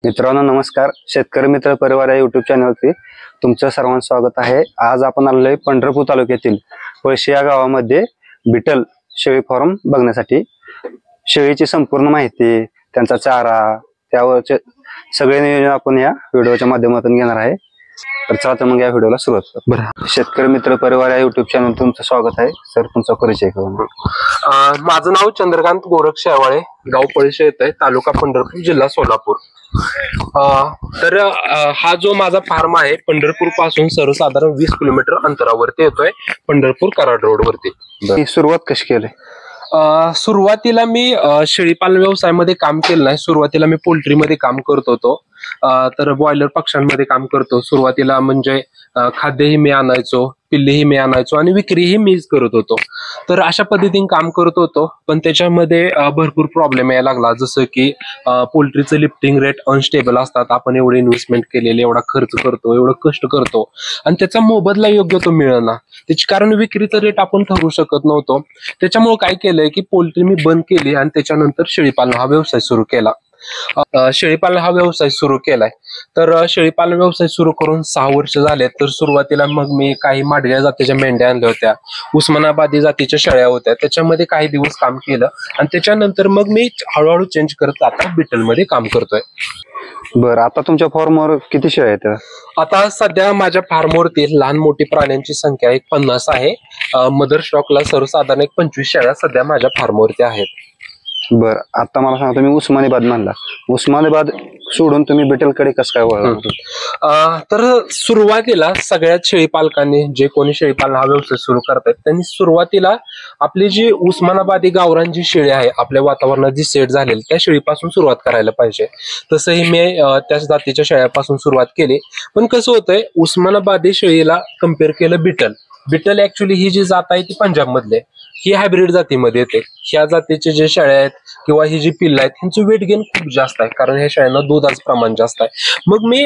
मित्रांनो नमस्कार. शेतकरी मित्र परिवार या युट्यूब चॅनलवरती तुमचं सर्वांचं स्वागत आहे. आज आपण आलोय पंढरपूर तालुक्यातील पळशी या गावामध्ये बिटल शेळी फार्म बघण्यासाठी. शेळीची संपूर्ण माहिती, त्यांचा चारा, त्यावरचे सगळे नियोजन आपण या व्हिडिओच्या माध्यमातून घेणार आहे. तर चला तर मग या व्हिडिओला सुरुवात करू. बरं, शेतकरी मित्र परिवार या युट्यूब चॅनल तुमचं स्वागत आहे. सर, तुमचा परिचय करून. माझं नाव चंद्रकांत गोरख शेवाळे, गाव पळशी येत आहे, तालुका पंढरपूर, जिल्हा सोलापूर. तर हा जो माझा फार्म आहे पंढरपूर पासून सर्वसाधारण 20 किलोमीटर अंतरावरती येतोय, पंढरपूर कराड रोड वरती. सुरुवात कशी केली? सुरुवातीला मी शेळीपालन व्यवसायामध्ये काम केलं नाही. सुरुवातीला मी पोल्ट्रीमध्ये काम करत होतो. तर बॉयलर पक्ष्यांमध्ये काम करतो. सुरुवातीला म्हणजे खाद्यही मी आणायचो, पिल्लेही मी आणायचो आणि विक्रीही मीच करत होतो. तर अशा पद्धतीने काम करत होतो. पण त्याच्यामध्ये भरपूर प्रॉब्लेम यायला लागला. जसं की पोल्ट्रीचं लिफ्टिंग रेट अनस्टेबल असतात. आपण एवढे इन्व्हेस्टमेंट केलेले, एवढा खर्च करतो, एवढं कष्ट करतो आणि त्याचा मोबदला योग्य तो मिळेना. त्याची कारण विक्रीचं रेट आपण ठरवू शकत नव्हतो. त्याच्यामुळे काय केलंय की पोल्ट्री मी बंद केली आणि त्याच्यानंतर शेळीपालन हा व्यवसाय सुरू केला. शेळीपालन हा व्यवसाय सुरू केलाय. तर शेळीपालन व्यवसाय सुरू करून 6 वर्ष झाले. तर सुरुवातीला मग मी काही माडग्या जातीच्या मेंढ्या आणल्या होत्या, उस्मानाबादी जातीच्या शेळ्या होत्या. त्याच्यामध्ये काही दिवस काम केलं आणि त्याच्यानंतर मग मी हळूहळू चेंज करत आता बिटलमध्ये काम करतोय. बरं, आता तुमच्या फार्मवर किती शेळ्या आहेत? आता सध्या माझ्या फार्मवरती लहान मोठी प्राण्यांची संख्या 50 आहे. मदर स्टॉकला सर्वसाधारण 25 शेळ्या सध्या माझ्या फार्मवरती आहेत. बर, आता मला सांगा, तुम्ही उस्मानाबाद म्हणला, उस्मानाबाद सोडून तुम्ही बिटलकडे कसं काय वळला? तर सुरुवातीला सगळ्यात शेळीपालकांनी, जे कोणी शेळीपालन हा व्यवसाय सुरू करतात, त्यांनी सुरुवातीला आपली जी उस्मानाबादी गावरान जी शेळी आहे, आपल्या वातावरणात जी सेट झालेली, त्या शेळीपासून सुरुवात करायला पाहिजे. तसंही मी त्याच जातीच्या शेळ्यापासून सुरुवात केली. पण कसं होतंय, उस्मानाबादी शेळीला कम्पेअर केलं बिटल ऍक्च्युली ही जी जात आहे ती पंजाब मधली आहे. ही हायब्रिड जातीमध्ये येते. ह्या जातीचे जे शेळ्या आहेत किंवा ही जी पिल्लं आहेत, ह्यांचं वेट गेन खूप जास्त आहे, कारण ह्या शेळ्यांना दुधाचं प्रमाण जास्त आहे. मग मी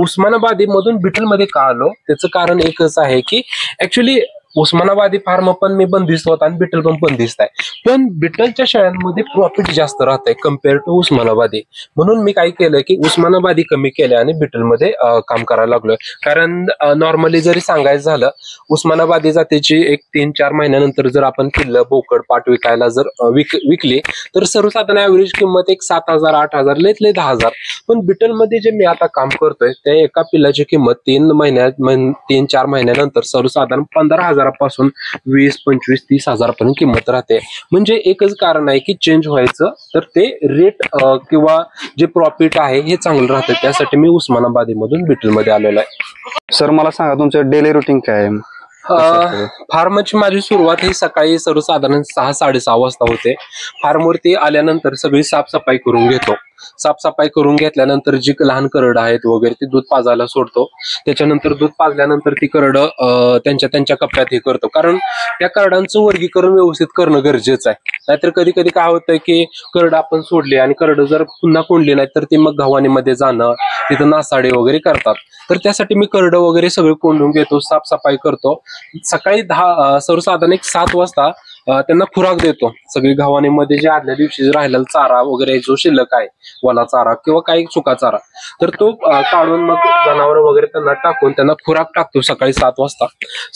उस्मानाबादी मधून बिटलमध्ये का आलो, त्याचं कारण एकच आहे की ऍक्च्युली उस्मानाबादी फार्म पण मी बंदिस्त होता आणि बिटल पण बंदिस्त आहे. पण बिटलच्या शेळ्यांमध्ये प्रॉफिट जास्त राहत आहे कम्पेअर टू उस्मानाबादी. म्हणून मी काय केलं की उस्मानाबादी कमी केल्या आणि बिटलमध्ये काम करायला लागलोय. कारण नॉर्मली जरी सांगायचं झालं, उस्मानाबादी जातीची 3-4 महिन्यानंतर जर आपण पिल्लं, बोकड, पाट विकायला जर विकली तर सर्वसाधारण ऍव्हरेज किंमत 7,000, 8,000, लयत लय 10,000. पण बिटलमध्ये जे मी आता काम करतोय त्या एका पिल्लाची किंमत 3-4 महिन्यानंतर सर्वसाधारण 15,000 पासून 20, 25, 30,000 पर्यंत किंमत राहते. म्हणजे एकच कारण आहे की चेंज व्हायचं, तर ते रेट किंवा जे प्रॉफिट आहे हे चांगलं राहतं. त्यासाठी मी उस्मानाबादी मधून बिटलमध्ये आलेलो आहे. सर, मला सांगा, तुमचं डेली रुटीन काय आहे? फार्मची माझी सुरुवात ही सकाळी सर्वसाधारण 6-6:30 वाजता होते. फार्मवरती आल्यानंतर सगळी साफसफाई करून घेतो. साफसफाई करून घेतल्यानंतर जी लहान करडं आहेत वगैरे ती दूध पाजायला सोडतो. त्याच्यानंतर दूध पाजल्यानंतर ती करडं त्यांच्या कप्प्यात हे करतो, कारण त्या करडांचं वर्गीकरण व्यवस्थित करणं गरजेचं आहे. नाहीतर कधी कधी काय होतंय की करडं आपण सोडली आणि करडं जर पुन्हा कोंडली नाही तर ती मग गव्हाणीमध्ये जाणं, तिथं नासाडे वगैरे करतात. तर त्यासाठी मी करडं वगैरे सगळं कोंडून घेतो, साफसफाई करतो. सकाळी सर्वसाधारण 7 वाजता त्यांना खुराक देतो. सगळी गव्हाणीमध्ये जे आदल्या दिवशी राहिलेला चारा वगैरे जो शिल्लक आहे, वला चारा किंवा काही सुका चारा, तर तो काढून मग जनावर वगैरे त्यांना टाकून त्यांना खुराक टाकतो सकाळी 7 वाजता.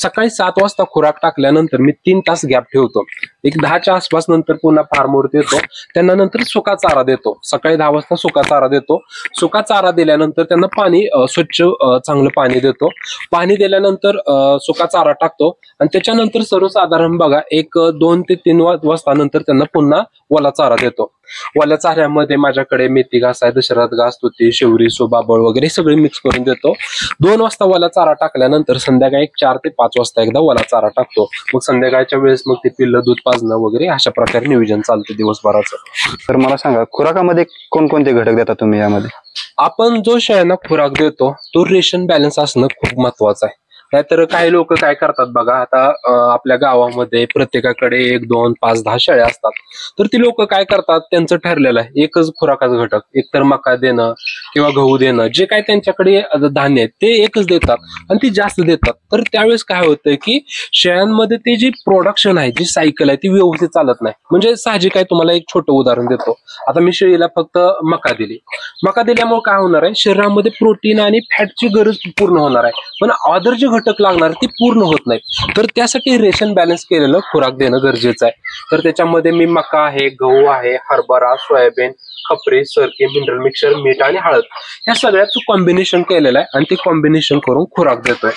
सकाळी 7 वाजता खुराक टाकल्यानंतर मी 3 तास गॅप ठेवतो. 10च्या आसपास नंतर पुन्हा फार्मवरती येतो. त्यांना नंतर सुका चारा देतो. सकाळी 10 वाजता सुका चारा देतो. सुका चारा दिल्यानंतर त्यांना पाणी, स्वच्छ चांगलं पाणी देतो. पाणी दिल्यानंतर सुका चारा टाकतो आणि त्याच्यानंतर सर्वसाधारण बघा 2 ते 3 वाजता नंतर त्यांना पुन्हा वला चारा देतो. वल्या चाऱ्यामध्ये माझ्याकडे मेथी घास आहे, दशरथ घास, तुती, शेवरी, सोबाबळ वगैरे सगळे मिक्स करून देतो. 2 वाजता वला चारा टाकल्यानंतर संध्याकाळी 4 ते 5 वाजता एकदा वला चारा टाकतो. मग संध्याकाळच्या वेळेस मग ते पिल्लं दूध पाजणं वगैरे अशा प्रकारे नियोजन चालतं दिवसभराचं. तर मला सांगा, खुराकामध्ये कोणकोणते घटक देता तुम्ही यामध्ये? आपण जो शेळ्यांना खुराक देतो तो रेशन बॅलन्स असणं खूप महत्वाचं आहे. नाहीतर काही लोक काय करतात बघा, आता आपल्या गावामध्ये प्रत्येकाकडे 1, 2, 5, 10 शेळ्या असतात. तर ती लोक काय करतात, त्यांचं ठरलेलं आहे एकच खुराकाचा घटक, एकतर मका देणं किंवा गहू देणं, जे काय त्यांच्याकडे धान्य आहे ते एकच देतात आणि ती जास्त देतात. तर त्यावेळेस काय होतंय की शेळ्यांमध्ये ते जी प्रोडक्शन आहे, जी सायकल आहे ती व्यवस्थित चालत नाही. म्हणजे साहजिक आहे, तुम्हाला एक छोटं उदाहरण देतो. आता मी शेळीला फक्त मका दिल्यामुळे काय होणार आहे, शरीरामध्ये प्रोटीन आणि फॅटची गरज पूर्ण होणार आहे, पण अदर जे घटक लागणार ते पूर्ण होत नाहीत. तर त्यासाठी रेशन बॅलन्स केलेलं खुराक देणं गरजेचं आहे. तर त्याच्यामध्ये मी मका आहे, गहू आहे, हरभरा, सोयाबीन, खपरी, सरकी, मिनरल मिक्सर, मीठ आणि हळद या सगळ्याचं कॉम्बिनेशन केलेलं आहे आणि ते कॉम्बिनेशन करून खुराक देतोय.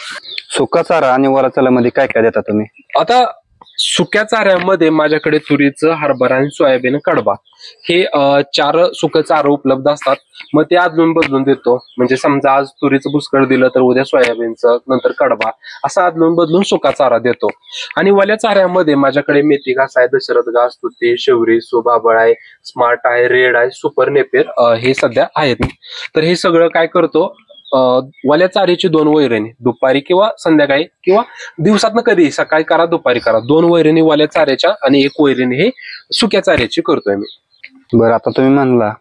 सुका चारा आणि ओला चाऱ्यामध्ये काय काय देता तुम्ही? आता सुक्या चाऱ्यामध्ये माझ्याकडे तुरीचं, हरभरा आणि सोयाबीन, कडबा हे 4 सुकं चारं उपलब्ध असतात. मग ते अदलून बदलून देतो. म्हणजे समजा आज तुरीचं भुसकळ दिलं तर उद्या सोयाबीनचं, नंतर कडबा, असं अदलून बदलून सुका चारा देतो. आणि वल्या चाऱ्यामध्ये माझ्याकडे मेथी घास आहे, दशरथ घास, तुती, शेवरी, सुभाबळ आहे, स्मार्ट आहे, रेड आहे, सुपर नेपियर हे सध्या आहेत. तर हे सगळं काय करतो, वल्या चाऱ्याची 2 वैरणी दुपारी किंवा संध्याकाळी किंवा दिवसातनं कधी, सकाळी करा दुपारी करा, 2 वैरणी वल्या चाऱ्याच्या आणि 1 वैरणी हे सुक्या चाऱ्याची करतोय मी. बरं, आता तुम्ही म्हणला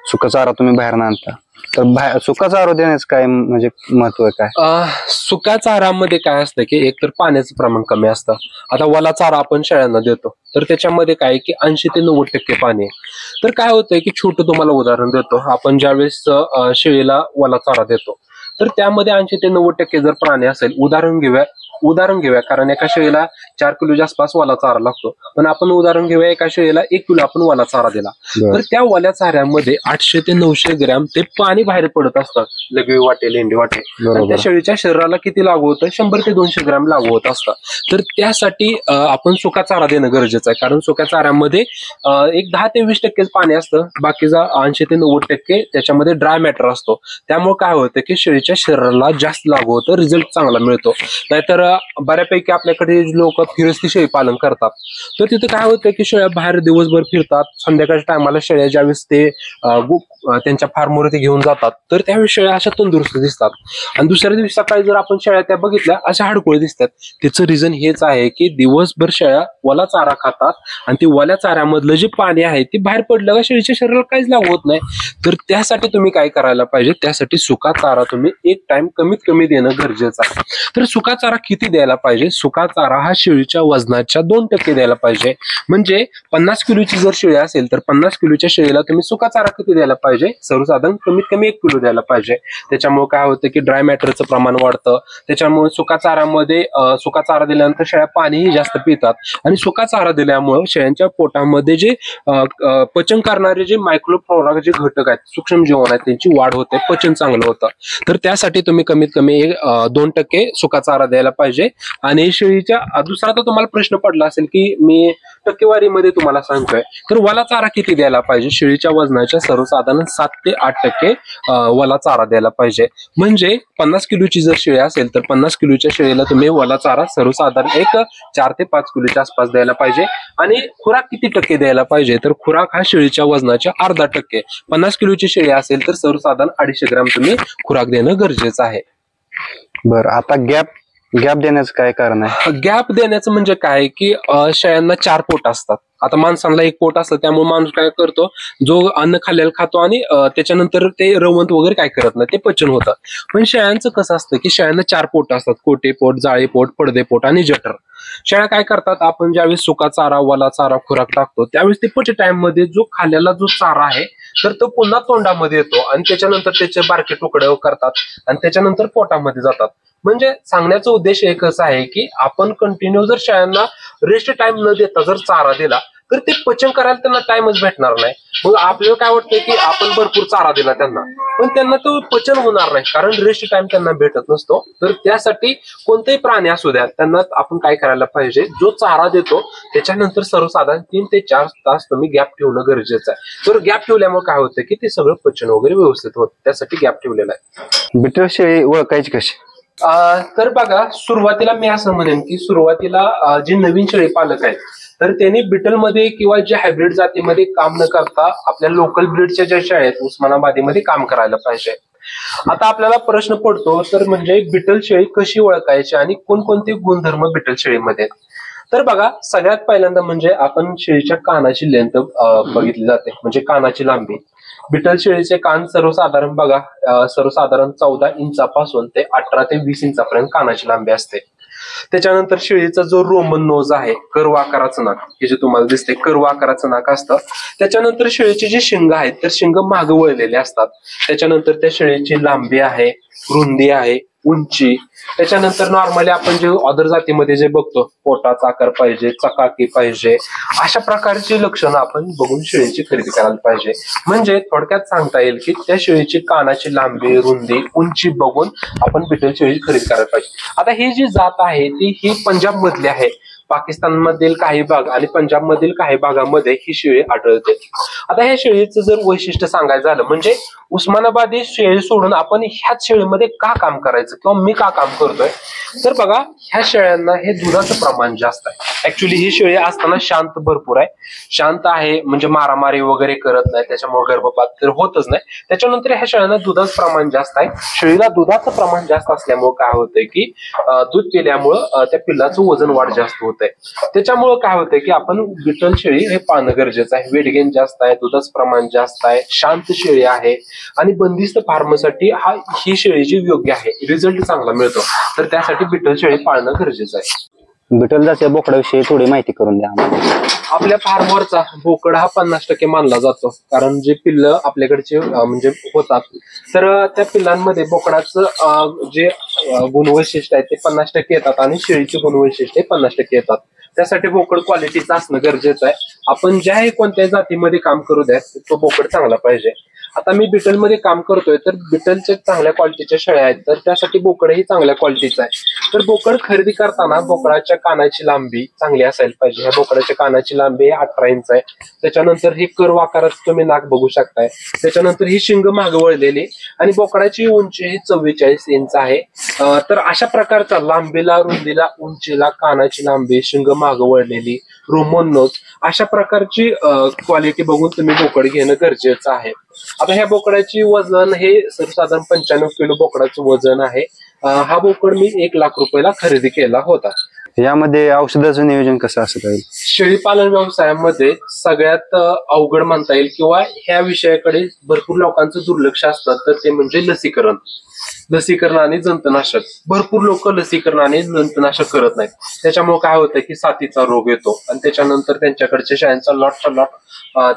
सुका चारा तुम्ही बाहेर आणता, तर सुका चारा देण्याचं काय म्हणजे महत्व आहे काय? सुक्या चाऱ्यामध्ये काय असतं की एकतर पाण्याचं प्रमाण कमी असतं. आता वला चारा आपण शेळ्यांना देतो तर त्याच्यामध्ये काय की 80 ते 90% पाणी आहे. तर काय होतंय की छोटं तुम्हाला उदाहरण देतो, आपण ज्यावेळेस शेळीला वला चारा देतो तर त्यामध्ये 80 ते 90% जर पाणी असेल, उदाहरण घेऊया कारण एका शेळीला 4 किलोच्या आसपास वला चारा लागतो, पण आपण उदाहरण घेऊया एका शेळीला 1 किलो आपण वला चारा दिला, तर त्या वल्या चाऱ्यामध्ये 800 ते 900 ग्रॅम ते पाणी बाहेर पडत असतं, लघवी वाटे, लेंडी वाटे. त्या शेळीच्या शरीराला किती लागू होतं, 100 ते 200 ग्रॅम लागू होत असतं. तर त्यासाठी आपण सुका चारा देणं गरजेचं आहे, कारण सुक्या चाऱ्यामध्ये एक 10 ते 20% पाणी असतं, बाकीचा 80 ते 90% त्याच्यामध्ये ड्राय मॅटर असतो. त्यामुळे काय होतं की शेळीच्या शरीराला जास्त लागू होतं, रिझल्ट चांगला मिळतो. नाहीतर बऱ्यापैकी आपल्याकडे लोक फिरस्ती शेळी पालन करतात, तर तिथे काय होतं की शेळ्या बाहेर दिवसभर फिरतात, संध्याकाळच्या टायमाला शेळ्या ज्यावेळेस ते त्यांच्या फार्मवरती घेऊन जातात तर त्यावेळेस शेळ्या अशा तंदुरुस्त दिसतात आणि दुसऱ्या दिवशी सकाळी जर आपण शेळ्या त्या बघितल्या अशा हाडकोळी दिसतात. त्याचं रिझन हेच आहे की दिवसभर शेळ्या वला चारा खातात आणि ती वल्या चाऱ्यामधलं जे पाणी आहे ते बाहेर पडलं का शेळीच्या शरीराला काहीच लागू होत नाही. तर त्यासाठी तुम्ही काय करायला पाहिजे, त्यासाठी सुका चारा तुम्ही एक टाइम कमीत कमी देणं गरजेचं आहे. तर सुका चारा किती द्यायला पाहिजे, सुका चारा हा शेळीच्या वजनाच्या 2% द्यायला पाहिजे. म्हणजे 50 किलोची जर शेळी असेल तर 50 किलोच्या शेळीला तुम्ही सुका चारा किती द्यायला पाहिजे, सर्वसाधारण कमीत कमी 1 किलो द्यायला पाहिजे. त्याच्यामुळे काय होतं की ड्राय मॅटरचं प्रमाण वाढतं. त्याच्यामुळे सुका चाऱ्यामध्ये सुका चारा दिल्यानंतर शेळ्या पाणीही जास्त पितात आणि सुका चारा दिल्यामुळे शेळ्यांच्या पोटामध्ये जे पचन करणारे जे मायक्रोफ्लोरा जे घटक आहेत, सूक्ष्म जीवन आहेत, त्यांची वाढ होते, पचन चांगलं होतं. तर त्यासाठी तुम्ही कमीत कमी 2% सुका चारा द्यायला पाहिजे. आणि शेळीच्या दुसरा तर तुम्हाला प्रश्न पडला असेल की मी टक्केवारीमध्ये तुम्हाला सांगतोय, तर वला चारा किती द्यायला पाहिजे, शेळीच्या वजनाच्या सर्वसाधारण 7 ते 8% वला चारा द्यायला पाहिजे. म्हणजे 50 किलोची जर शेळी असेल तर 50 किलोच्या शेळीला तुम्ही वला चारा सर्वसाधारण 4 ते 5 किलोच्या आसपास द्यायला पाहिजे. आणि खुराक किती टक्के द्यायला पाहिजे, तर खुराक हा शेळीच्या वजनाच्या 0.5%. 50 किलोची शेळी असेल तर सर्वसाधारण 250 ग्रॅम तुम्ही खुराक देणं गरजेचं आहे. बरं, आता गॅप देण्याचं काय कारण आहे? गॅप देण्याचं म्हणजे काय की शेळ्यांना 4 पोट असतात. आता माणसांना 1 पोट असतं, त्यामुळे माणूस काय करतो, जो अन्न खाल्लेलं खातो आणि त्याच्यानंतर ते रवंत वगैरे काय करत नाही, ते पचन होतं. पण शेळ्यांचं कसं असतं की शेळ्यांना 4 पोट असतात, कोटे पोट, जाळे पोट, पडदे पोट आणि जठर. शेळ्या काय करतात, आपण ज्यावेळेस सुका चारा, वला चारा खुराक टाकतो त्यावेळेस ते पच टाइम मध्ये जो खाल्लेला जो चारा आहे तर तो पुन्हा तोंडामध्ये येतो आणि त्याच्यानंतर त्याचे बारके तुकडे करतात आणि त्याच्यानंतर पोटामध्ये जातात. म्हणजे सांगण्याचा उद्देश एकच आहे की आपण कंटिन्यू जर शेळ्यांना रेस्ट टाइम न देता जर चारा दिला तर ते पचन करायला त्यांना टाइमच भेटणार नाही. मग आपल्याला काय वाटतंय की आपण भरपूर चारा दिला त्यांना, पण त्यांना तो पचन होणार नाही कारण रेस्ट टाइम त्यांना भेटत नसतो. तर त्यासाठी कोणतेही प्राणी असू द्या, त्यांना आपण काय करायला पाहिजे, जो चारा देतो त्याच्यानंतर सर्वसाधारण 3 ते 4 तास तुम्ही गॅप ठेवणं गरजेचं आहे. तर गॅप ठेवल्यामुळे काय होतं की ते सगळं पचन वगैरे व्यवस्थित होतं, त्यासाठी गॅप ठेवलेला आहे. बिटल शेळी ओळखायची कशी? तर बघा, सुरुवातीला मी असं म्हणेन की सुरुवातीला जे नवीन शेळी पालक आहेत तर त्यांनी बिटलमध्ये किंवा जे हायब्रिड जातीमध्ये काम न करता आपल्या लोकल ब्रीडच्या ज्या शेळ्या आहेत उस्मानाबादीमध्ये काम करायला पाहिजे. आता आपल्याला प्रश्न पडतो तर म्हणजे बिटल शेळी कशी ओळखायची आणि कोणकोणते गुणधर्म बिटल शेळीमध्ये आहेत. तर बघा, सगळ्यात पहिल्यांदा म्हणजे आपण शेळीच्या कानाची लेंथ बघितली जाते, म्हणजे कानाची लांबी. बिटल शेळीचे कान सर्वसाधारण बघा, सर्वसाधारण 14 इंचापासून ते 18 ते 20 इंचापर्यंत कानाची लांबी असते. त्याच्यानंतर शेळीचा जो रोमन नोज आहे, कर्व आकाराचं नाक, हे जे तुम्हाला दिसते कर्व आकाराचं नाक असतं. त्याच्यानंतर शेळीचे जे शिंग आहेत तर शिंग मागे वळलेले असतात. त्याच्यानंतर त्या शेळीची लांबी आहे, रुंदी आहे, उंची. त्याच्यानंतर नॉर्मली आपण जे अदर जातीमध्ये जे बघतो, पोटाचा आकार पाहिजे, चकाकी पाहिजे, अशा प्रकारची लक्षणं आपण बघून शेळीची खरेदी करायला पाहिजे. म्हणजे थोडक्यात सांगता येईल की त्या शेळीची कानाची लांबी, रुंदी, उंची बघून आपण बिटल शेळी खरेदी करायला पाहिजे. आता ही जी जात आहे ही पंजाब मधली आहे. पाकिस्तान मधील काही भाग आणि पंजाब मधील काही भागामध्ये ही शेळी आढळते. आता ह्या शेळीचं जर वैशिष्ट्य सांगायचं झालं म्हणजे उस्मानाबादी शेळी सोडून आपण ह्याच शेळीमध्ये का काम करायचं किंवा मी का काम करतोय, तर बघा ह्या शेळ्यांना हे दुधाचं प्रमाण जास्त आहे. ऍक्च्युली ही शेळी असताना शांत भरपूर आहे, शांत आहे, म्हणजे मारामारी वगैरे करत नाही, त्याच्यामुळे गर्भपात तर होतच नाही. त्याच्यानंतर ह्या शेळ्यांना दुधाचं प्रमाण जास्त आहे. शेळीला दुधाचं प्रमाण जास्त असल्यामुळे काय होतंय की दूध पिल्यामुळं त्या पिल्लाचं वजन वाढ जास्त होत आहे. त्याच्यामुळे काय होतंय की आपण बिटल शेळी हे पाळणं गरजेचं आहे. वेट गेन जास्त आहे, दुधाचं प्रमाण जास्त आहे, शांत शेळी आहे आणि बंदिस्त फार्मसाठी ही शेळी जी योग्य आहे, रिझल्ट चांगला मिळतो, तर त्यासाठी बिटल शेळी पाळणं गरजेचं आहे. बिटल जातीच्या बोकडाविषयी थोडी माहिती करून द्या आम्हाला. आपल्या फार्मवरचा बोकड हा 50% मानला जातो, कारण जे पिल्ल आपल्याकडचे म्हणजे होतात तर त्या पिल्लांमध्ये बोकडाचं जे गुणवैशिष्ट्य आहे ते 50% येतात आणि शेळीचे गुणवैशिष्ट्य 50% येतात. त्यासाठी बोकड क्वालिटीचं असणं गरजेचं आहे. आपण ज्याही कोणत्याही जातीमध्ये काम करू द्या, तो बोकड चांगला पाहिजे. आता मी बिटलमध्ये काम करतोय तर बिटलचे चांगल्या क्वालिटीच्या शेळ्या आहेत, तर त्यासाठी बोकडही चांगल्या क्वालिटीचं आहे. तर बोकड खरेदी करताना बोकडाच्या कानाची लांबी चांगली असायला पाहिजे. ह्या बोकडाच्या कानाची लांबी 18 इंच आहे. त्याच्यानंतर ही कर्व आकाराचं तुम्ही नाक बघू शकताय. त्याच्यानंतर ही शिंग मागे वळलेली आणि बोकडाची उंची ही 44 इंच आहे. तर अशा प्रकारचा लांबीला, रुंदीला, उंचीला, कानाची लांबी, शिंग मागे वळलेली, रोमन नोज, अशा प्रकारची क्वालिटी बघून तुम्ही बोकड घेणं गरजेचं आहे. आता ह्या बोकडाची वजन हे सर्वसाधारण 95 किलो बोकडाचं वजन आहे. हा बोकड मी 1 लाख रुपयाला खरेदी केला होता. यामध्ये औषधाचं नियोजन कसं असं पाहिजे? शेळी पालन व्यवसायामध्ये सगळ्यात अवघड म्हणता येईल किंवा ह्या विषयाकडे भरपूर लोकांचं दुर्लक्ष असतं, तर ते म्हणजे लसीकरण. लसीकरण आणि जंतनाशक. भरपूर लोक लसीकरण आणि जंतनाशक करत नाहीत. त्याच्यामुळे काय होतं की साथीचा रोग येतो आणि त्याच्यानंतर त्यांच्याकडच्या शेळ्यांचा लॉटचा लॉट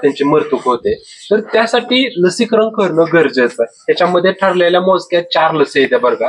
त्यांची मृत्यू होते. तर त्यासाठी लसीकरण करणं गरजेचं आहे. त्याच्यामध्ये ठरलेल्या मोजक्या 4 लसी येत्या बरं का.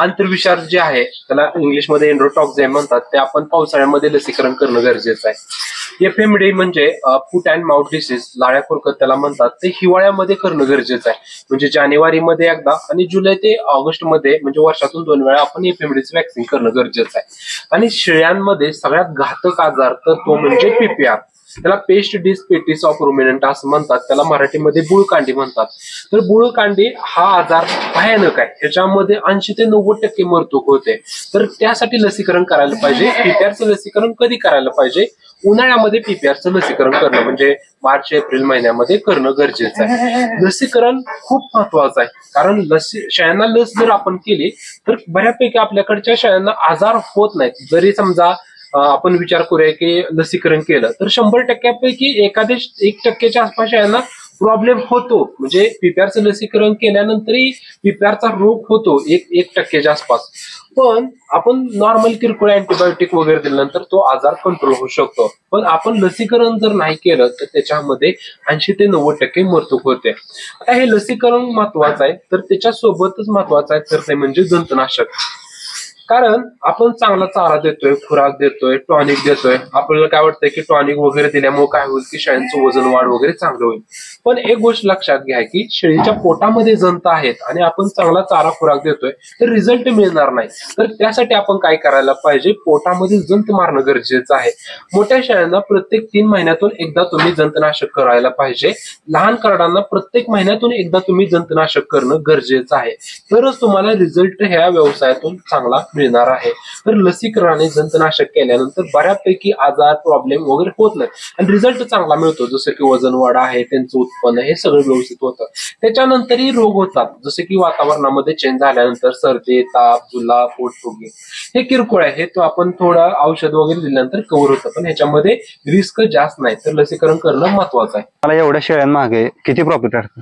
आंतरविषार जे आहे त्याला इंग्लिशमध्ये एन्ड्रोटॉक्झाइम म्हणतात, ते आपण पावसाळ्यामध्ये लसीकरण करणं गरजेचं आहे. FMD म्हणजे फूट अँड माउथ डिसीज, लाळ्या खुरकत त्याला म्हणतात, ते हिवाळ्यामध्ये करणं गरजेचं आहे. म्हणजे जानेवारीमध्ये एकदा आणि जुलै ते ऑगस्ट मध्ये, म्हणजे वर्षातून 2 वेळा आपण FMDचं वॅक्सिन करणं गरजेचं आहे. आणि शेळ्यांमध्ये सगळ्यात घातक आजार तर तो म्हणजे PPR. त्याला पेस्ट डिसपेटिस ऑफ रुमिनंट असं म्हणतात, त्याला मराठीमध्ये बुळकांडी म्हणतात. तर बुळकांडी हा आजार भयानक आहे. ह्याच्यामध्ये 80 ते 90% मृत्यू होते. तर त्यासाठी लसीकरण करायला पाहिजे. PPRचं लसीकरण कधी करायला पाहिजे? उन्हाळ्यामध्ये PPRचं लसीकरण करणं, म्हणजे मार्च एप्रिल महिन्यामध्ये करणं गरजेचं आहे. लसीकरण खूप महत्वाचं आहे, कारण शेळ्यांना लस जर आपण केली तर बऱ्यापैकी आपल्याकडच्या शेळ्यांना आजार होत नाहीत. जरी समजा आपण विचार करूया की लसीकरण केलं तर 100%पैकी 1% आसपास शेळ्यांना प्रॉब्लेम होतो. म्हणजे PPRचं लसीकरण केल्यानंतरही PPRचा रोग होतो 1% आसपास. पण आपण नॉर्मल किरकोळ अँटीबायोटिक वगैरे दिल्यानंतर तो आजार कंट्रोल होऊ शकतो. पण आपण लसीकरण जर नाही केलं तर त्याच्यामध्ये 80 ते 90% मृत्यू होते. आता हे लसीकरण महत्वाचं आहे, तर त्याच्या सोबतच महत्वाचं आहे तर ते म्हणजे जंतनाशक. कारण आपण चांगला चारा देतोय, खुराक देतोय, टॉनिक देतोय. आपल्याला काय वाटतंय की टॉनिक वगैरे दिल्यामुळे काय होईल की शेळ्यांचं वजन वाढ वगैरे चांगलं होईल. पण एक गोष्ट लक्षात घ्या की शेळीच्या पोटामध्ये जंत आहेत आणि आपण चांगला चारा खुराक देतोय तर रिझल्ट मिळणार नाही. तर त्यासाठी आपण काय करायला पाहिजे? पोटामध्ये जंत मारणं गरजेचं आहे. मोठ्या शेळ्यांना प्रत्येक 3 महिन्यातून एकदा तुम्ही जंतनाशक करायला पाहिजे. लहान करडांना प्रत्येक महिन्यातून एकदा तुम्ही जंतनाशक करणं गरजेचं आहे. तरच तुम्हाला रिझल्ट ह्या व्यवसायातून चांगला मिळणार आहे. तर लसीकरण आणि जंतनाशक केल्यानंतर बऱ्यापैकी आजार प्रॉब्लेम वगैरे होत नाही आणि रिझल्ट चांगला मिळतो. जसं की वजन वाढ आहे, त्यांचं उत्पन्न हे सगळं व्यवस्थित होतं. त्याच्यानंतरही रोग होतात, जसे की वातावरणामध्ये चेंज झाल्यानंतर सर्दी, ताप, जुलाब, पोटफुगी हे किरकोळ आहे. हे तो आपण थोडं औषध वगैरे दिल्यानंतर कव्हर होतं, पण ह्याच्यामध्ये रिस्क जास्त नाही. तर लसीकरण करणं महत्वाचं आहे. मला एवढ्या शेळ्यांमागे किती प्रॉफिट राहतं?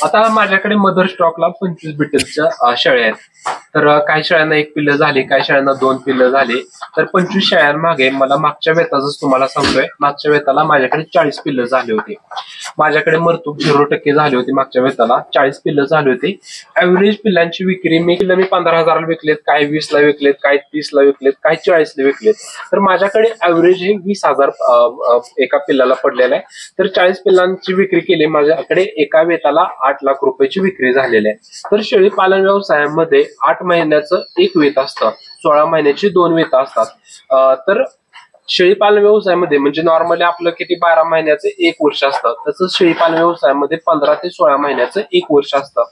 आता माझ्याकडे मदर स्टॉकला 25 बिटलच्या शेळ्या आहेत. तर काही शेळ्यांना 1 पिल्ल झाली, काही शेळ्यांना 2 पिल्ल झाली. तर 25 शेळ्यांमागे मला मागच्या वेताच तुम्हाला सांगतोय, मागच्या वेताला माझ्याकडे 40 पिल्ल झाले होते. माझ्याकडे मरतूक 0% झाली होती. मागच्या वेताला 40 पिल्ल झाली होती. ऍव्हरेज पिल्लांची विक्री मी 15,000ला विकलेत, काही 20ला विकलेत, काही 30ला विकलेत, काही 40ला विकलेत. तर माझ्याकडे ऍव्हरेज हे 20,000 एका पिल्लाला पडलेलं आहे. तर 40 पिल्लांची विक्री केली. माझ्याकडे एका वेताला 8 लाख रुपयाची विक्री झालेली आहे. तर शेळी पालन व्यवसायामध्ये 8 महिन्याचं 1 वेत असतं, 16 महिन्याची 2 वेत असतात. तर शेळीपालन व्यवसायामध्ये म्हणजे नॉर्मली आपलं किती 12 महिन्याचं 1 वर्ष असतं, तसंच शेळीपालन व्यवसायामध्ये 15 ते 16 महिन्याचं 1 वर्ष असतं.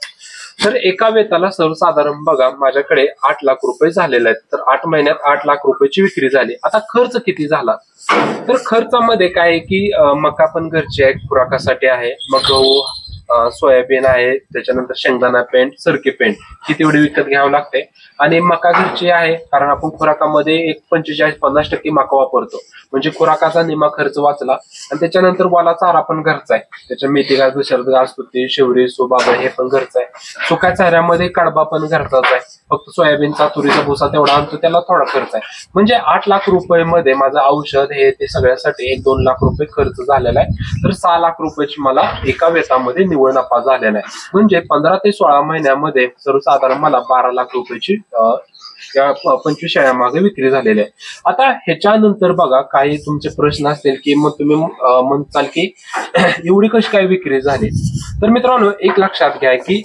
तर एका वेताला सर्वसाधारण बघा माझ्याकडे 8 लाख रुपये झालेले आहेत. तर 8 महिन्यात 8 लाख रुपयाची विक्री झाली. आता खर्च किती झाला? तर खर्चामध्ये काय आहे की मका पण घरची आहे, खुराकासाठी आहे, मग गहू, सोयाबीन आहे, त्याच्यानंतर शेंगदाणा पेंट, सरकी पेंट ही तेवढी विकत घ्यावं लागते. आणि मका घरची आहे, कारण आपण खुराकामध्ये एक 45-50% मका वापरतो, म्हणजे खुराकाचा निम्मा खर्च वाचला. आणि त्याच्यानंतर वाला चारा पण घरचा आहे, त्याच्या मेथी घास, दुसऱ्या घास, तुती, शेवरी, सोबाबा हे पण घरचं आहे. सुक्या चाऱ्यामध्ये कडबा पण घरचाच आहे, फक्त सोयाबीनचा, तुरीचा भुसा तेवढा आणतो, त्याला थोडा खर्च आहे. म्हणजे 8 लाख रुपये मध्ये माझं औषध हे ते सगळ्यासाठी 1-2 लाख रुपये खर्च झालेला आहे. तर 6 लाख रुपयाची मला एका वेतामध्ये निव्वळ नफा झालेला आहे. म्हणजे 15 ते 16 महिन्यामध्ये सर्वसाधारण मला 12 लाख रुपयाची या 25 शेळ्यामागे विक्री झालेली आहे. आता ह्याच्यानंतर बघा काही तुमचे प्रश्न असतील की मग तुम्ही म्हणताल की एवढी कशी काय विक्री झाली? तर मित्रांनो, एक लक्षात घ्या की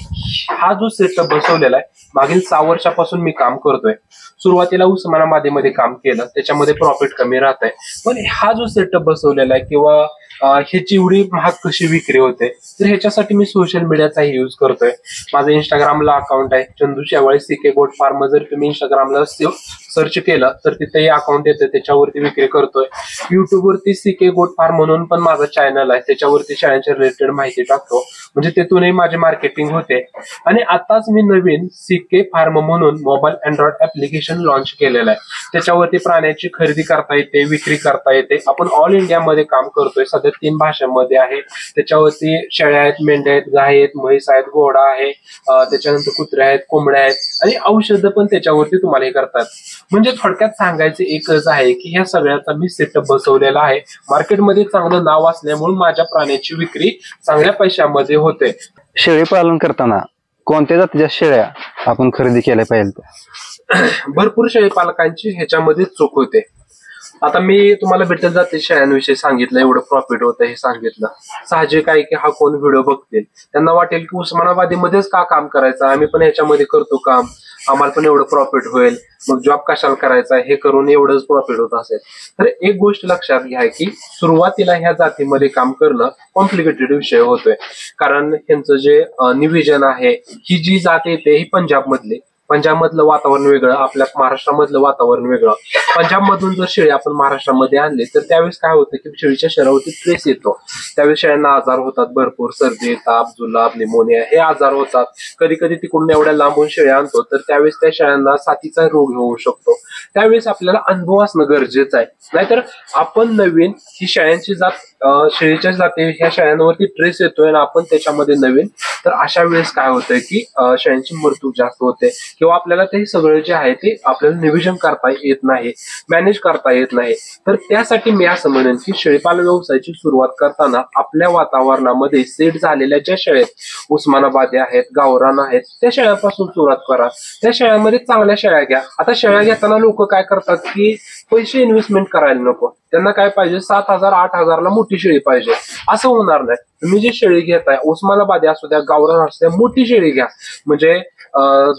हा जो सेटअप बसवलेला आहे मागील 6 वर्षापासून मी काम करतोय. सुरुवातीला उस्मानाबादीमध्ये काम केलं, त्याच्यामध्ये प्रॉफिट कमी राहत आहे. पण हा जो सेटअप बसवलेला आहे किंवा ह्याची एवढी महाग कशी विक्री होते, तर ह्याच्यासाठी मी सोशल मीडियाचाही यूज करतोय. माझं इंस्टाग्रामला अकाउंट आहे Chandu Shewale CK goat farm. जर तुम्ही इंस्टाग्रामला सर्च केलं तर तिथेही अकाउंट येतं, त्याच्यावरती विक्री करतोय. युट्यूबवरती CK गोट फार्म म्हणून पण माझं चॅनल आहे, त्याच्यावरती शेळ्यांच्या रिलेटेड माहिती टाकतो, म्हणजे तिथूनही माझी मार्केटिंग होते. आणि आताच मी नवीन CK फार्म म्हणून मोबाईल अँड्रॉइड ऍप्लिकेशन लॉन्च केलेलं आहे. त्याच्यावरती प्राण्यांची खरेदी करता येते, विक्री करता येते. आपण ऑल इंडियामध्ये काम करतोय, सध्या 3 भाषांमध्ये आहे. त्याच्यावरती शेळ्या आहेत, मेंढ्या आहेत, गाय आहेत, म्हैस आहेत, घोडा आहे, त्याच्यानंतर कुत्रे आहेत, कोंबड्या आहेत आणि औषधं पण त्याच्यावरती तुम्हाला हे करतात. म्हणजे थोडक्यात सांगायचं एकच आहे की ह्या सगळ्याचा मी सेटअप बसवलेला आहे. मार्केटमध्ये चांगलं नाव असल्यामुळे माझ्या प्राण्याची विक्री चांगल्या पैशामध्ये होते. शेळी पालन करताना कोणत्या जातीच्या शेळ्या आपण खरेदी केल्या पाहिजे? भरपूर शेळी पालकांची ह्याच्यामध्ये चूक होते. आता मी तुम्हाला बिटल जाती शेळ्यांविषयी सांगितलं, एवढं प्रॉफिट होतं हे सांगितलं. साहजिक आहे की हा कोण व्हिडिओ बघतील त्यांना वाटेल की उस्मानाबादीमध्येच का काम करायचं, आम्ही पण ह्याच्यामध्ये करतो काम, आम्हाला पण एवढं प्रॉफिट होईल, मग जॉब कशाला करायचा, हे करून एवढंच प्रॉफिट होत असेल. तर एक गोष्ट लक्षात घ्या की सुरुवातीला ह्या जातीमध्ये काम करणं कॉम्प्लिकेटेड विषय होतोय. कारण ह्यांचं जे निविजन आहे, ही जी जात येते ही पंजाबमधलं वातावरण वेगळं, आपल्या महाराष्ट्रामधलं वातावरण वेगळं. पंजाबमधून जर शेळी आपण महाराष्ट्रामध्ये आणली तर त्यावेळेस काय होतं की शेळीच्या शरीरावरती ट्रेस येतो, त्यावेळेस शेळ्यांना आजार होतात, भरपूर सर्दी, ताप, जुलाब, निमोनिया हे आजार होतात. कधी कधी तिकडून एवढ्या लांबून शेळ्या आणतो तर त्यावेळेस त्या शेळ्यांना साथीचा रोग होऊ शकतो. त्यावेळेस आपल्याला अनुभव असणं गरजेचं आहे. नाहीतर आपण नवीन ही शेळ्यांची जात, शेळीच्या जाती ह्या शेळ्यांवरती ट्रेस येतोय आणि आपण त्याच्यामध्ये नवीन, तर अशा वेळेस काय होतंय की शेळ्यांची मृत्यू जास्त होते किंवा आपल्याला ते सगळं जे आहे ते आपल्याला नियोजन करता येत नाही, मॅनेज करता येत नाही. तर त्यासाठी मी असं म्हणेन की शेळीपालन व्यवसायाची सुरुवात करताना आपल्या वातावरणामध्ये सेट झालेल्या ज्या शेळ्या उस्मानाबादी आहेत, गावरान आहेत, त्या शेळ्यांपासून सुरुवात करा. त्या शेळ्यांमध्ये चांगल्या शेळ्या घ्या. आता शेळ्या घेताना लोक काय करतात की पैसे इन्व्हेस्टमेंट करायला नको, त्यांना काय पाहिजे 7,000-8,000ला मोठी शेळी पाहिजे. असं होणार नाही. तुम्ही जी शेळी घेताय, उस्मानाबादी असू द्या, गावरान असू द्या, मोठी शेळी घ्या. म्हणजे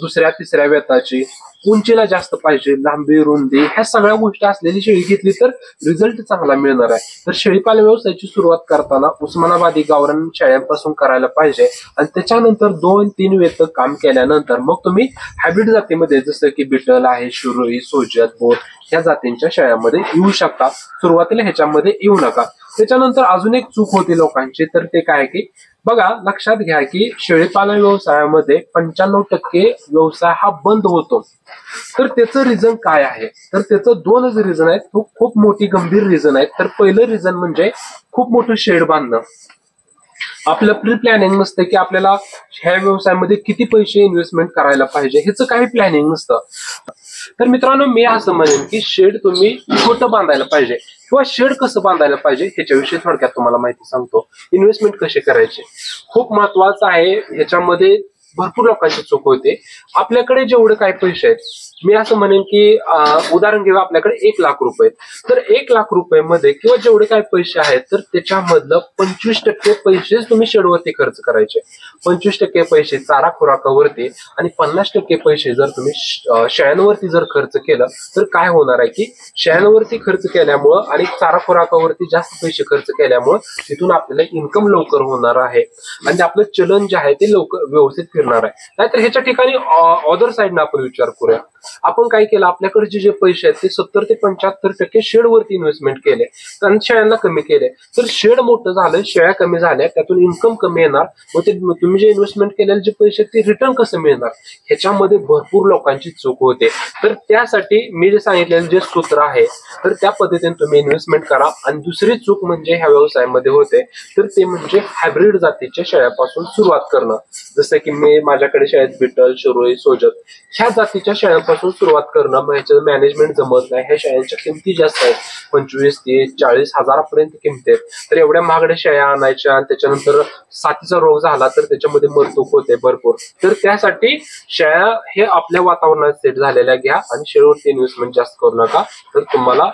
दुसऱ्या तिसऱ्या वेताची, उंचीला जास्त पाहिजे, लांबी रुंदी, ह्या सगळ्या गोष्टी असलेली शेळी घेतली तर रिझल्ट चांगला मिळणार आहे. तर शेळीपालन व्यवसायाची सुरुवात करताना उस्मानाबादी गावरान शेळ्यांपासून करायला पाहिजे आणि त्याच्यानंतर 2-3 वेत काम केल्यानंतर मग तुम्ही हायब्रिड जातीमध्ये जसं की बिटल आहे, शिरोई, सोजत, बोर ह्या जातींच्या शेळ्यामध्ये येऊ शकता. सुरुवातीला ह्याच्यामध्ये येऊ नका. त्याच्यानंतर अजून एक चूक होती लोकांची, तर ते काय की बघा, लक्षात घ्या की शेळीपालन व्यवसायामध्ये 95% व्यवसाय हा बंद होतो. तर त्याचं रिझन काय आहे? तर त्याचं 2च रिझन आहेत, खूप मोठी गंभीर रिझन आहेत. तर पहिलं रिझन म्हणजे खूप मोठं शेड बांधणं. आपलं प्री प्लॅनिंग नसतं की आपल्याला ह्या व्यवसायामध्ये किती पैसे इन्व्हेस्टमेंट करायला पाहिजे, ह्याचं काही प्लॅनिंग नसतं. तर मित्रांनो, मी असं म्हणेन की शेड तुम्ही छोटं बांधायला पाहिजे किंवा शेड कसं बांधायला पाहिजे ह्याच्याविषयी थोडक्यात तुम्हाला माहिती सांगतो. इन्व्हेस्टमेंट कसे करायचे खूप महत्वाचं आहे. ह्याच्यामध्ये भरपूर लोकांची चूक होते. आपल्याकडे जेवढे काही पैसे आहेत, मी असं म्हणेन की उदाहरण घेऊ, आपल्याकडे 1 लाख रुपये, तर 1 लाख रुपये किंवा जेवढे काही पैसे आहेत तर त्याच्यामधलं 25% पैसेच तुम्ही शेडवरती खर्च करायचे. 25% पैसे चारा खुराकावरती आणि 50% पैसे जर तुम्ही शेळ्यांवरती जर खर्च केलं तर काय होणार आहे की शेळ्यांवरती खर्च केल्यामुळं आणि चारा खुराकावरती जास्त पैसे खर्च केल्यामुळं तिथून आपल्याला इन्कम लवकर होणार आहे आणि आपलं चलन जे आहे ते लवकर व्यवस्थित फिरणार आहे. नाहीतर ह्याच्या ठिकाणी अदर साईडनं आपण विचार करूया. आपण काय केलं, आपल्याकडे जे पैसे आहेत ते 70 ते 75% शेडवरती इन्व्हेस्टमेंट केले आणि शेळ्यांना कमी केले. तर शेड मोठं झालं, शेळ्या कमी झाल्या, त्यातून इन्कम कमी येणार, मग ते तुम्ही जे इन्व्हेस्टमेंट केलेले जे पैसे ते रिटर्न कसं मिळणार, ह्याच्यामध्ये भरपूर लोकांची चूक होते. तर त्यासाठी मी जे सांगितलेलं जे सूत्र आहे तर त्या पद्धतीने तुम्ही इन्व्हेस्टमेंट करा. आणि दुसरी चूक म्हणजे ह्या व्यवसायामध्ये होते तर ते म्हणजे हायब्रिड जातीच्या शेळ्यापासून सुरुवात करणं. जसं की मी माझ्याकडे शेळ्यात बिटल, शिरोई, सोजत ह्या जातीच्या शेळ्यांपासून सुरुवात करणं, मग ह्याचं मॅनेजमेंट जमत नाही. ह्या शेळ्यांच्या किमती जास्त आहेत, 25, 30, 40 हजारापर्यंत किमती आहेत. तर एवढ्या महागड्या शेळ्या आणायच्या आणि त्याच्यानंतर साथीचा रोग झाला तर त्याच्यामध्ये मरतूक होते भरपूर. तर त्यासाठी शेळ्या हे आपल्या वातावरणात सेट झालेल्या घ्या आणि शेळीवरती इन्व्हेस्टमेंट जास्त करू नका. तर तुम्हाला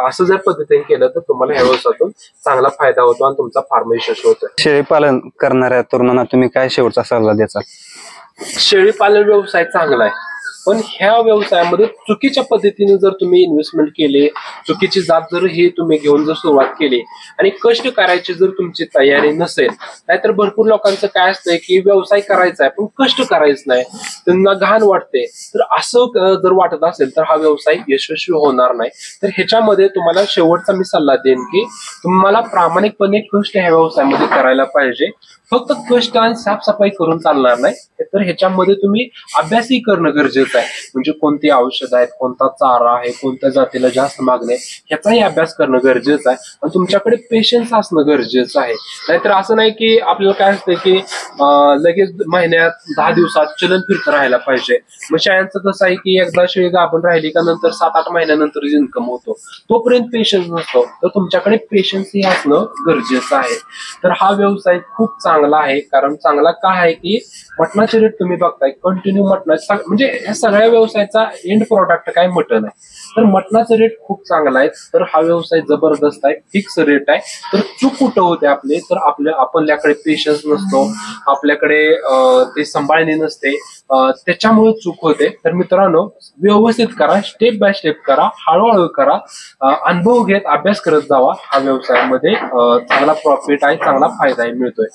असं जर पद्धतीने केलं तर तुम्हाला ह्या व्यवसायातून चांगला फायदा होतो आणि तुमचा फार्म यशस्वी होतो. शेळीपालन करणाऱ्या तरुणांना तुम्ही काय शेवटचा सल्ला द्याल? शेळीपालन व्यवसाय चांगला आहे, पण ह्या व्यवसायामध्ये चुकीच्या पद्धतीने जर तुम्ही इन्व्हेस्टमेंट केले, चुकीची जात जर ही तुम्ही घेऊन जर सुरुवात केली आणि कष्ट करायची जर तुमची तयारी नसेल, नाहीतर भरपूर लोकांचं काय असतंय की व्यवसाय करायचा आहे पण कष्ट करायचं नाही, त्यांना घाण वाटते. तर असं जर वाटत असेल तर हा व्यवसाय यशस्वी होणार नाही. तर ह्याच्यामध्ये तुम्हाला शेवटचा मी सल्ला देईन की तुम्हाला प्रामाणिकपणे कष्ट ह्या व्यवसायामध्ये करायला पाहिजे. फक्त कष्ट आणि साफसफाई करून चालणार नाही, तर ह्याच्यामध्ये तुम्ही अभ्यासही करणं गरजेचं आहे. म्हणजे कोणती औषध आहेत, कोणता चारा आहे, कोणत्या जातीला जास्त मागणी आहे, ह्याचाही अभ्यास करणं गरजेचं आहे. आणि तुमच्याकडे पेशन्स असणं गरजेचं आहे. नाहीतर असं नाही की आपल्याला काय असतं की लगेच महिन्यात 10 दिवसात चलन फिरत राहायला पाहिजे. मग शेळ्यांचं कसं आहे की एकदा शेळी गाभण राहिली का नंतर 7-8 महिन्यानंतर इन्कम होतो, तोपर्यंत पेशन्स नसतो. तर तुमच्याकडे पेशन्स ही असणं गरजेचं आहे. तर हा व्यवसाय खूप चांगला आहे. कारण चांगला काय आहे की मटणाचे रेट तुम्ही बघताय कंटिन्यू मटणाचे, म्हणजे या सगळ्या व्यवसायाचा एंड प्रोडक्ट काय मटण आहे. तर मटणाचा रेट खूप चांगला आहे. तर हा व्यवसाय जबरदस्त आहे, फिक्स रेट आहे. तर चूक कुठं होते आपले, तर आपल्याकडे पेशन्स नसतो, आपल्याकडे ते सांभाळणे नसते, त्याच्यामुळे चूक होते. तर मित्रांनो, व्यवस्थित करा, स्टेप बाय स्टेप करा, हळूहळू करा, अनुभव घेत अभ्यास करत जावा. हा व्यवसायामध्ये चांगला प्रॉफिट आहे, चांगला फायदा मिळतोय.